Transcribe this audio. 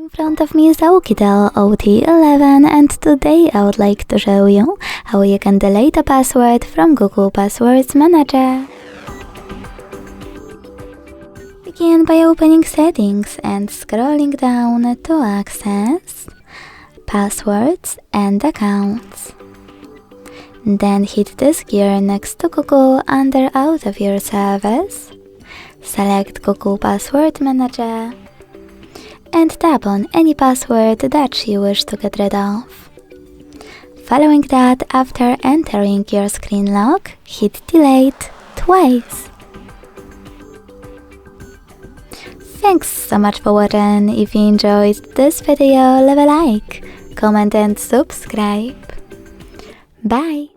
In front of me is Oukitel OT11 and today I would like to show you how you can delete a password from Google Passwords Manager. Begin by opening Settings and scrolling down to Access, Passwords and Accounts. Then hit this gear next to Google under Autofill service. Select Google Password Manager and tap on any password that you wish to get rid of. Following that, after entering your screen lock, hit delete twice. Thanks so much for watching. If you enjoyed this video, leave a like, comment and subscribe. Bye!